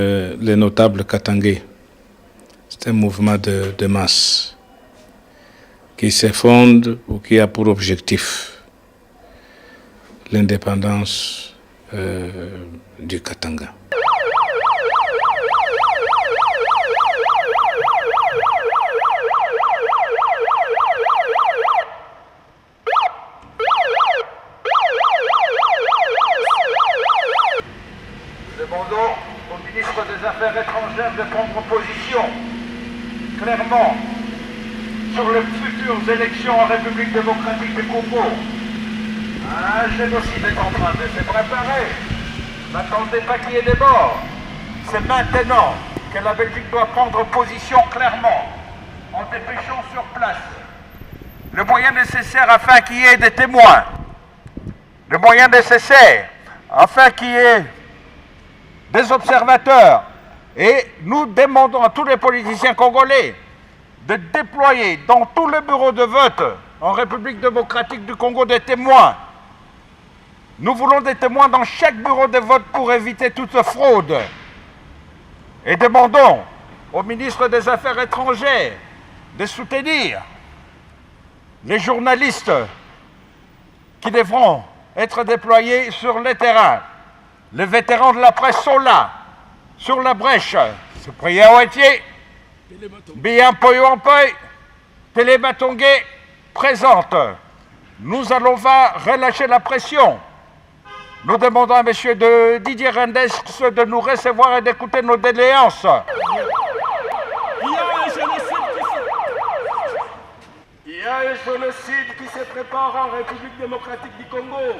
Les notables katangais, c'est un mouvement de masse qui s'effondre ou qui a pour objectif l'indépendance du Katanga. Demandons au ministre des Affaires étrangères de prendre position clairement sur les futures élections en République démocratique du Congo. Un génocide est en train de se préparer. N'attendez pas qu'il y ait des morts. C'est maintenant que la Belgique doit prendre position clairement en dépêchant sur place le moyen nécessaire afin qu'il y ait des témoins. Le moyen nécessaire afin qu'il y ait des observateurs. Et nous demandons à tous les politiciens congolais de déployer dans tous les bureaux de vote en République démocratique du Congo des témoins. Nous voulons des témoins dans chaque bureau de vote pour éviter toute fraude. Et demandons au ministre des Affaires étrangères de soutenir les journalistes qui devront être déployés sur le terrain. Les vétérans de la presse sont là, sur la brèche. Cyprien Ouetier, Bien Poyo Ampoy, Télématongué présente. Nous allons relâcher la pression. Nous demandons à M. Didier Rendes de nous recevoir et d'écouter nos doléances. Il y a un génocide qui se prépare en République démocratique du Congo.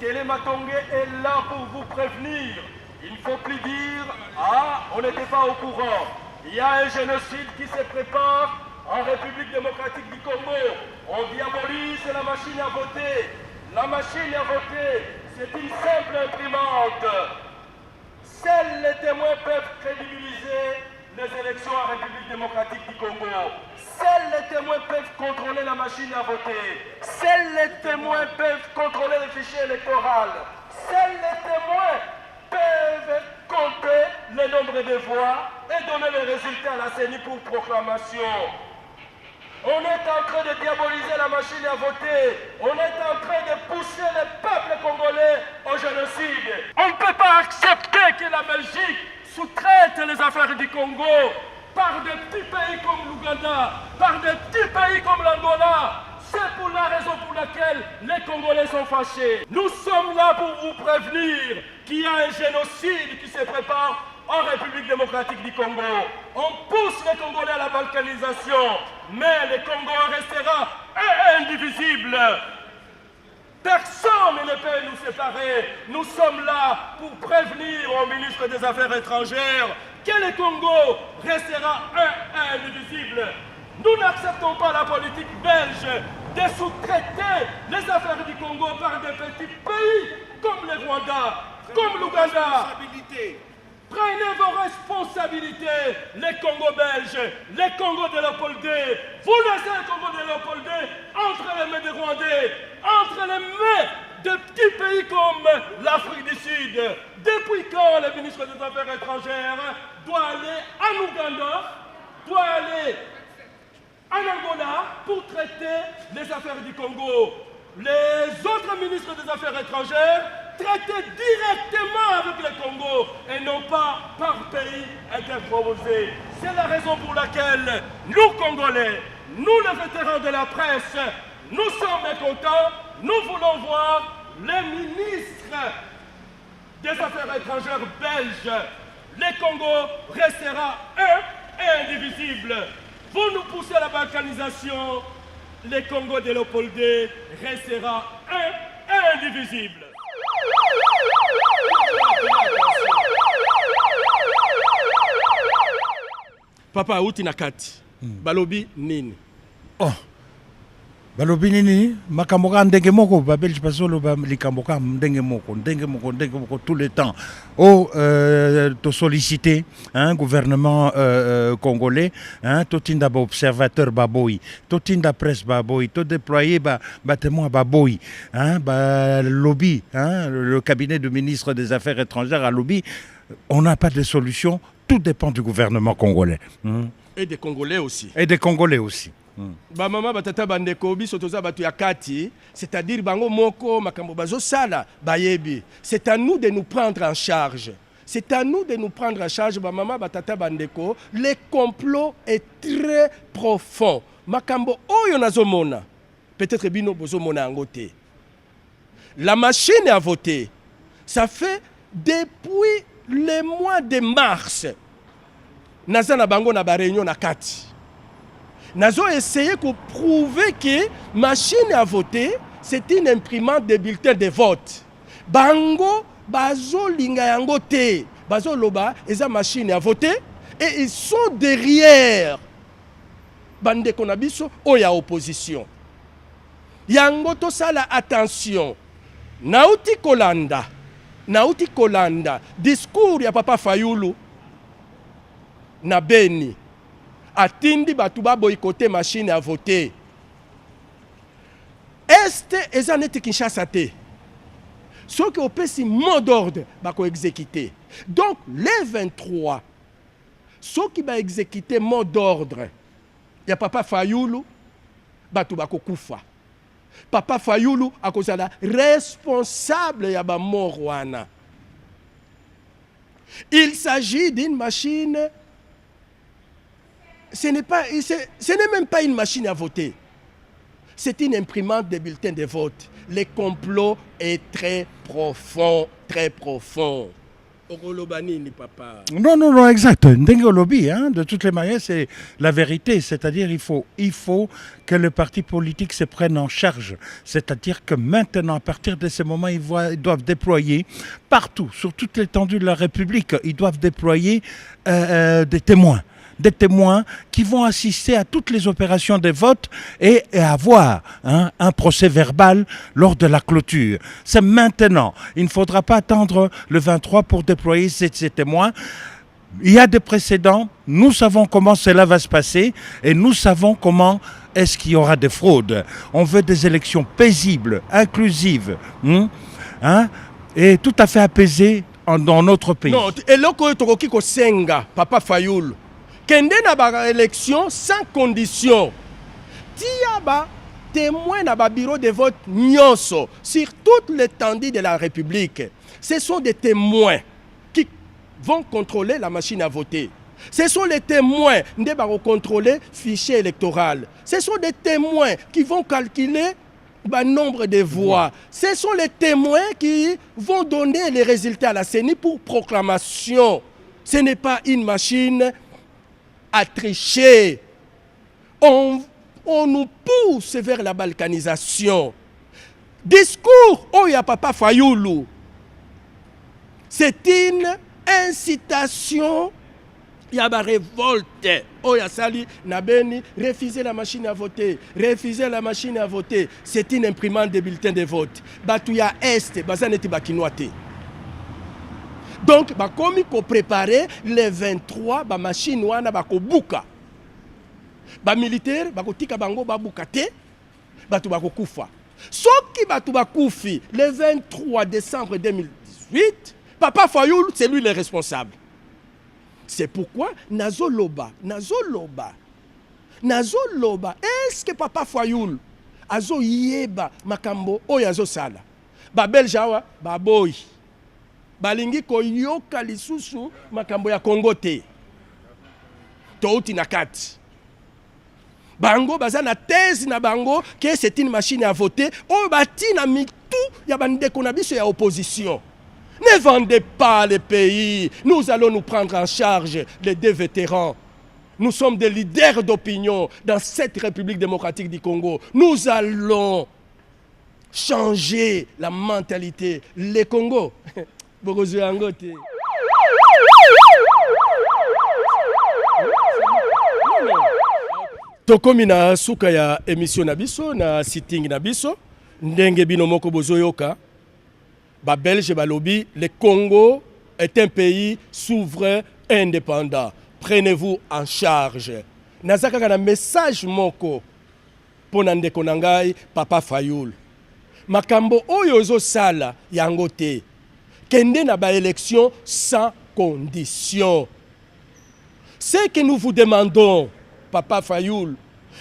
Télématongué est là pour vous prévenir. Il ne faut plus dire « Ah, on n'était pas au courant ». Il y a un génocide qui se prépare en République démocratique du Congo. On diabolise la machine à voter. La machine à voter, c'est une simple imprimante. Seuls les témoins peuvent crédibiliser les élections en République démocratique du Congo. Seuls les témoins peuvent contrôler la machine à voter. Seuls les témoins peuvent contrôler le fichier électoral. Seuls les témoins peuvent compter le nombre de voix et donner les résultats à la CENI pour proclamation. On est en train de diaboliser la machine à voter. On est en train de pousser le peuple congolais au génocide. On ne peut pas accepter que la Belgique sous-traite les affaires du Congo par des petits pays comme l'Ouganda, par des petits pays comme l'Angola. C'est pour la raison pour laquelle les Congolais sont fâchés. Nous sommes là pour vous prévenir qu'il y a un génocide qui se prépare en République démocratique du Congo. On pousse les Congolais à la balkanisation, mais le Congo restera indivisible. Personne ne peut nous séparer. Nous sommes là pour prévenir au ministre des Affaires étrangères que le Congo restera indivisible. Nous n'acceptons pas la politique belge de sous-traiter les affaires du Congo par des petits pays comme le Rwanda, comme l'Ouganda. Prenez vos responsabilités, les Congo belges, les Congo de Léopoldé. Vous laissez le Congo de Léopoldé entre les mains des Rwandais, entre les mains de petits pays comme l'Afrique du Sud. Depuis quand le ministre des Affaires étrangères doit aller en Ouganda, doit aller en Angola pour traiter les affaires du Congo? Les autres ministres des Affaires étrangères traiter directement avec le Congo et non pas par pays interposé. C'est la raison pour laquelle nous, Congolais, nous les vétérans de la presse, nous sommes mécontents. Nous voulons voir les ministres des Affaires étrangères belges. Le Congo restera un et indivisible. Vous nous poussez à la balkanisation, le Congo de Léopoldé restera un et indivisible. Papa uti na kati balobi nini? Oh, balobi nini? Makambo ka ndenge moko babelge bazoloba likambo ka ndenge moko tout le temps. Oh, to solliciter un gouvernement congolais, hein, to tinda ba observateur baboy, to tinda presse baboy, to déployer ba témoin baboy, hein, ba lobby, hein, le cabinet du ministre des Affaires étrangères à lobby. on n'a pas de solution. Tout dépend du gouvernement congolais. Et des Congolais aussi. Et des Congolais aussi. Ba mama batata bandeko biso toza batu ya kati, c'est-à-dire bango moko makambo bazo sala bayebi. C'est à nous de nous prendre en charge. C'est à nous de nous prendre en charge ba mama batata bandeko. Le complot est très profond. Makambo oyo nazomona. Peut-être bino bozo mona angote. La machine à voter, ça fait depuis le mois de mars. Naza na bango na ba réunion na kati. Nazo essayé de prouver que machine à voter, c'est une imprimante de bulletins de vote. Bango, bazo linga yango te. Bazo loba, eza machine à voter. Et ils sont derrière. Bande konabiso, oya opposition. Yango to sala attention. Nauti Kolanda. Discours ya Papa Fayulu. Na Beni. Atindi batuba boycotté machine à voter. Est eza neti Kinshasa te. Ce qui opesi mot d'ordre bako exécuter. Donc les 23 ceux qui va exécuter mot d'ordre ya Papa Fayulu batu bako kufa. Papa Fayulu akozala responsable ya ba mort wana. Il s'agit d'une machine. Ce n'est même pas une machine à voter. C'est une imprimante de bulletins de vote. Le complot est très profond, très profond. Papa. Non, exact. Ndenge Olobi, de toutes les manières, c'est la vérité. C'est-à-dire il faut que le parti politique se prenne en charge. C'est-à-dire que maintenant, à partir de ce moment, ils doivent déployer partout, sur toute l'étendue de la République, ils doivent déployer des témoins qui vont assister à toutes les opérations de vote et avoir un procès verbal lors de la clôture. C'est maintenant. Il ne faudra pas attendre le 23 pour déployer ces témoins. Il y a des précédents. Nous savons comment cela va se passer et nous savons comment est-ce qu'il y aura des fraudes. On veut des élections paisibles, inclusives, et tout à fait apaisées dans notre pays. Non, et là, ko senga, Papa Fayulu. Kende na ba élection sans condition. Tia ba témoin na ba bureau de vote nyonso sur toute l'étendue de la République. Ce sont des témoins qui vont contrôler la machine à voter. Ce sont les témoins qui vont contrôler le fichier électoral. Ce sont des témoins qui vont calculer le nombre de voix. Ce sont les témoins qui vont donner les résultats à la CENI pour proclamation. Ce n'est pas une machine à tricher. On nous pousse vers la balkanisation. Discours, oh ya Papa Fayulu. C'est une incitation, il y a une révolte. Oh ya Sali, Nabeni, refuser la machine à voter. Refuser la machine à voter. C'est une imprimante de bulletins de vote. Batouya Est, Bazaneti Bakinoate. Donc, comme il faut préparer les 23 machines wana bako buka. Ba militaire bako tika bango ba bukate, batu bako kufa. Soki batu bakufi le 23 décembre 2018, Papa Fayulu, c'est lui le responsable. C'est pourquoi Nazoloba, est-ce que Papa Fayulu azo yeba makambo oyo azo sala? Ba Beljawa, ba boy. Balingi koyoka lisusu makambo ya Congo te. Touti na kati. Bango baza na thèse na bango que c'est une machine à voter. O bati na mitu ya bandeko na biso ya opposition. Ne vendez pas le pays. Nous allons nous prendre en charge les deux vétérans. Nous sommes des leaders d'opinion dans cette République démocratique du Congo. Nous allons changer la mentalité. Les Congo. Tokomi na suka ya émission na biso na sitting na biso ndenge bino moko bozoyoka ba Belge balobi le Congo est un pays souverain indépendant. Prenez-vous en charge. Nazaka na message moko pona ndeko na ngai Papa Fayulu. Makambo oyo zo sala yango te. Kende na ba élection sans conditions. Ce que nous vous demandons, Papa Fayoul,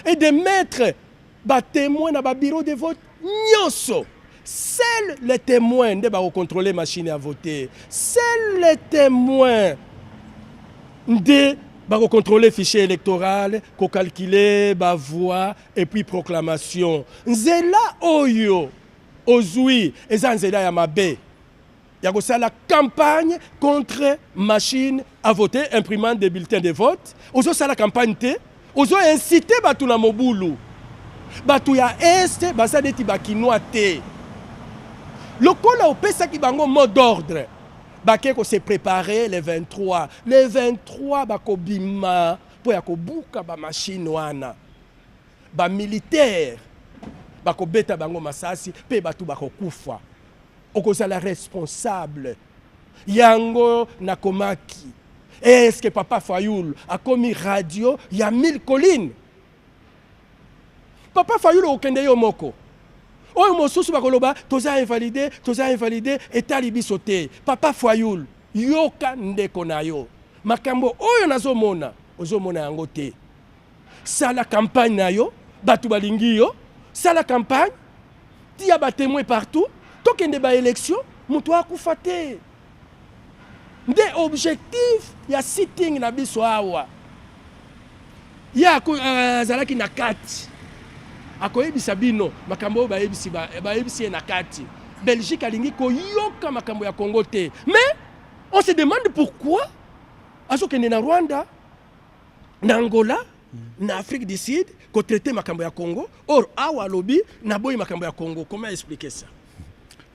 est de mettre des témoins dans le bureau de vote. Seuls les témoins ne vont contrôler la machine à voter. Seuls les témoins vont contrôler le fichier électoral, calculer la voix et puis proclamation. Nzela oyo, ozui, eza nzela ya mabe. Il y a la campagne contre machine à voter, imprimante des bulletins de vote. Ozo ça la campagne te, ozo inciter batu na mobulu. Batu ya est, basa deti bakinoa te. Lokola opesa ki bango mot d'ordre. Bakeko se préparer les 23. Les 23 bako bima po ya ko buka ba machine wana. Ba militaire bako beta bango masasi pe batu bako kufa. Okozala responsable. Yango nakomaki. Est-ce que Papa Fayoul a commis radio? Il y a 1000 collines. Papa Fayoul okende yo moko. Oyo mosusu bakoloba toza invalidé eta libiso te. Papa Fayoul yoka ndeko na yo. Makambo oyo nazomona ozomona yango te. Sala campagne na yo, batu balingi yo, sala campagne, tia ba témoin partout. Tokende ba élection, mutu akufa te. Nde objectif ya sitting na biso awa. Ya zalaki na kati. Akoyebisa bino makambo bayebisi na kati. Belgique alingi koyoka makambo ya Congo te. Mais on se demande pourquoi azokende na Rwanda, na Angola, na Afrique du Sud ko traiter makambo ya Congo. Or awa lobi na boyi makambo ya Congo. Comment expliquer ça?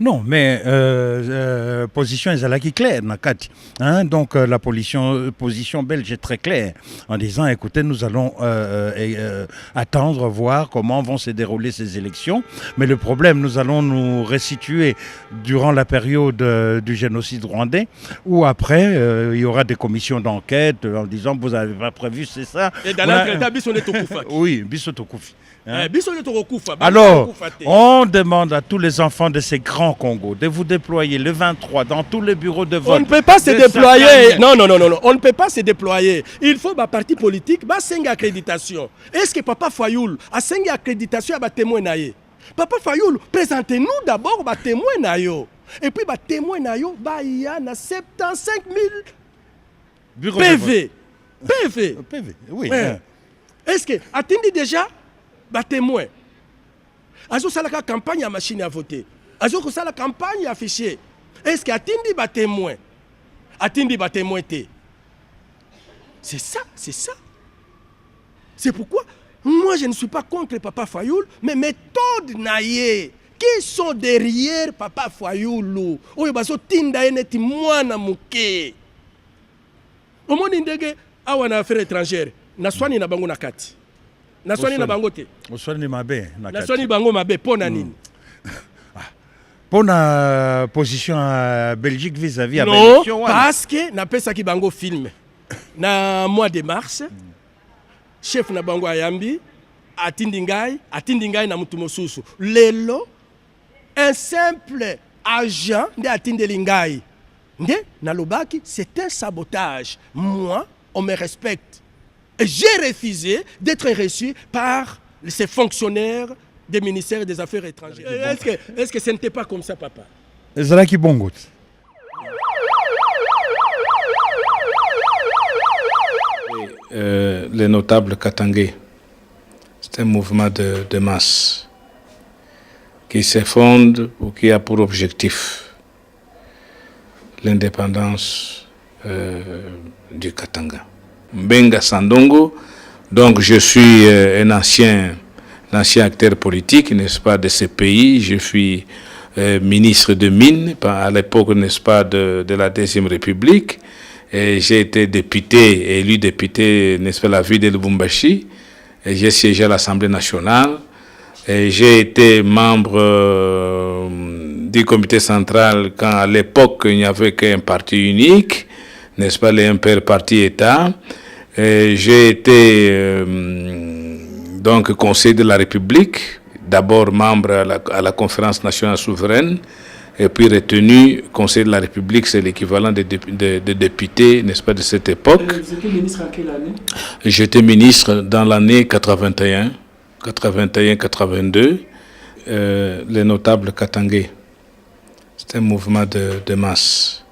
Non, mais position est claire, Nakati. Hein? Donc la position belge est très claire en disant, écoutez, nous allons attendre, voir comment vont se dérouler ces élections. Mais le problème, nous allons nous resituer durant la période du génocide rwandais, où après, il y aura des commissions d'enquête en disant, vous n'avez pas prévu, c'est ça. Et dans l'entretien, Bissoneto-Koufa. Oui, Bissoneto-Koufi. Hein? Alors, on demande à tous les enfants de ces grands Congo de vous déployer le 23 dans tous les bureaux de vote. On ne peut pas se déployer. Non, on ne peut pas se déployer. Il faut que parti politique ait accréditation. Est-ce que Papa Fayoul a une accréditation à témoin naïe? Papa Fayoul, présentez-nous d'abord les témoins naïe. Et puis les témoins naïe, il y a 75 000 PV. PV, oui. Ouais. Est-ce que attendez déjà les témoins? Azo sala la campagne à machine à voter. Azo sala la campagne à fichier. Est-ce que attendez les témoins? Attendez les témoins. C'est ça. C'est pourquoi moi je ne suis pas contre Papa Fayoul, mais méthode naïe. Qui sont derrière Papa Fayoul? Oyo baso tinda eneti mwana muke. Au monde ndege awa na affaires étrangères. Na swani na bango na kati. Na swani na bango te. Oswani mabe na kati. Na swani bango mabe pona nini? Pona position à Belgique vis-à-vis à non, parce que na pesa ki bango film. Na mois de mars, chef na bango ayambi atindi ngai na mutu mosusu. Lelo un simple agent de atindeli ngai. Nde na lobaki, c'est un sabotage. Moi, on me respecte. Et j'ai refusé d'être reçu par ces fonctionnaires des ministères des Affaires étrangères. Est-ce que ce n'était pas comme ça, papa? Zalaki Bongo. Les notables Katangé, c'est un mouvement de masse qui s'effondre ou qui a pour objectif l'indépendance du Katanga. Mbenga Sandongo, donc je suis un ancien acteur politique, n'est-ce pas, de ce pays. Je suis ministre de Mines, à l'époque, n'est-ce pas, de la Deuxième République. Et j'ai été élu député, n'est-ce pas, la ville de Lubumbashi. Et j'ai siégé à l'Assemblée nationale. Et j'ai été membre du comité central quand à l'époque il n'y avait qu'un parti unique, n'est-ce pas, les MPR parti État. J'ai été donc conseiller de la République, d'abord membre à la conférence nationale souveraine, et puis retenu. Conseil de la République, c'est l'équivalent de député, n'est-ce pas, de cette époque. Vous étiez ministre en quelle année? J'étais ministre dans l'année 81-82, les notables katangais. C'est un mouvement de masse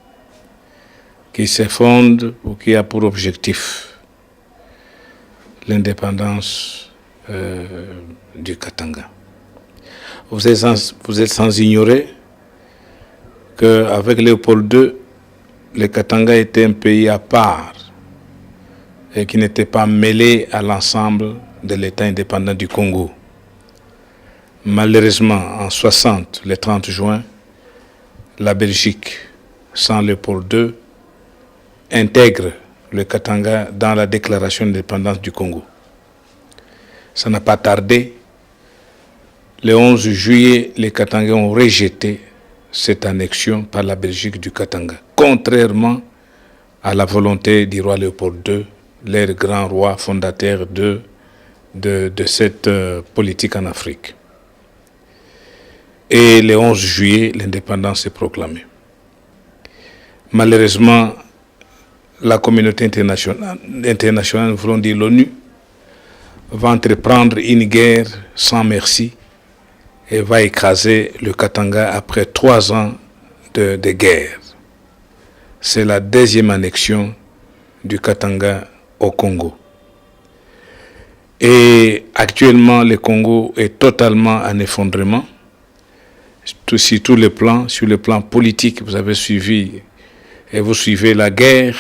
qui s'effondre ou qui a pour objectif l'indépendance du Katanga. Vous êtes sans ignorer qu'avec Léopold II, le Katanga était un pays à part et qui n'était pas mêlé à l'ensemble de l'État indépendant du Congo. Malheureusement, en 60, le 30 juin, la Belgique, sans Léopold II, intègre le Katanga dans la déclaration d'indépendance du Congo. Ça n'a pas tardé. Le 11 juillet, les Katangais ont rejeté cette annexion par la Belgique du Katanga, contrairement à la volonté du roi Léopold II, leur grand roi fondateur de cette politique en Afrique. Et le 11 juillet, l'indépendance est proclamée. Malheureusement, la communauté internationale, voulons dire l'ONU, va entreprendre une guerre sans merci et va écraser le Katanga après 3 ans de guerre. C'est la deuxième annexion du Katanga au Congo. Et actuellement, le Congo est totalement en effondrement. Sur tous les plans, sur le plan politique, vous avez suivi et vous suivez la guerre,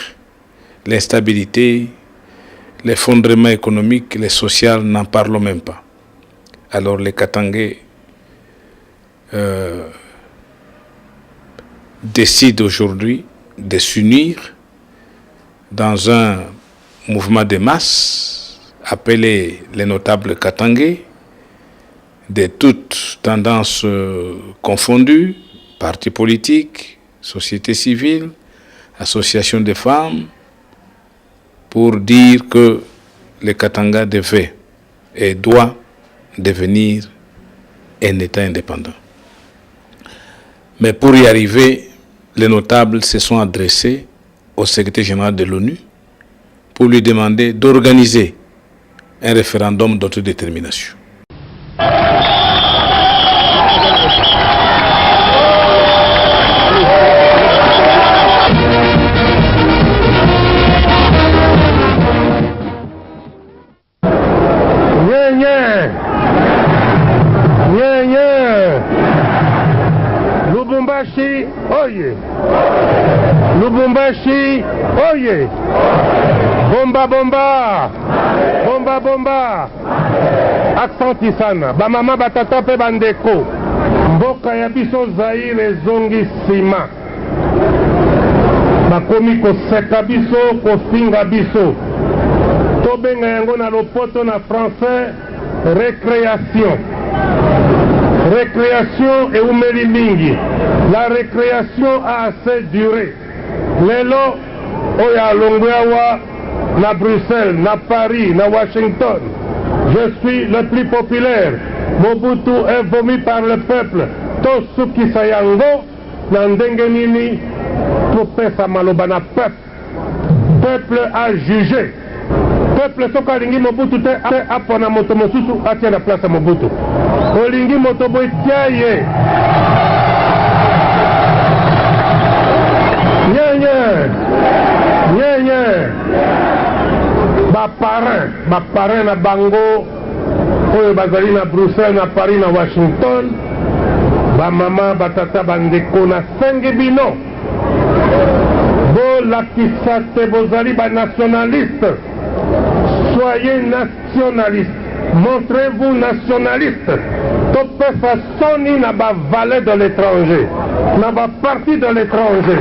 l'instabilité, l'effondrement économique, les social, n'en parlons même pas. Alors les Katangais décident aujourd'hui de s'unir dans un mouvement de masse appelé les notables Katangais, de toutes tendances confondues, partis politiques, société civile, associations de femmes, pour dire que le Katanga devait et doit devenir un État indépendant. Mais pour y arriver, les notables se sont adressés au secrétaire général de l'ONU pour lui demander d'organiser un référendum d'autodétermination. Lubumbashi, oye! Lubumbashi, oye! Bomba, bomba! Bomba, bomba! Accenti sana. Ba mama batata pe bandeko. Mboka ya biso Zaire ezongi nsima. Bakomi koseka biso, kofinga biso. Tobenga yango na lopoto na français, récréation. Récréation et umeli mingi. La récréation a assez duré. Lelo, oya Longweawa, na Bruxelles, na Paris, na Washington. Je suis le plus populaire. Mobutu est vomi par le peuple. Tosuki Sayango, na ndenge nini, topesa maloba na peuple. Peuple a jugé. Peuple soka lingi Mobutu te apona moto mosusu atia na place Mobutu. Olingi moto boy tiaye. Nye. Ba parrain na bango oyo bazali na Bruxelles, na Paris, na Washington. Ba mama batata bandeko na senge bino. Bo lakisa te bozali ba nationaliste. Soyez nationaliste. Montrez-vous nationaliste. Topesa soni na ba valet de l'étranger. Na ba parti de l'étranger.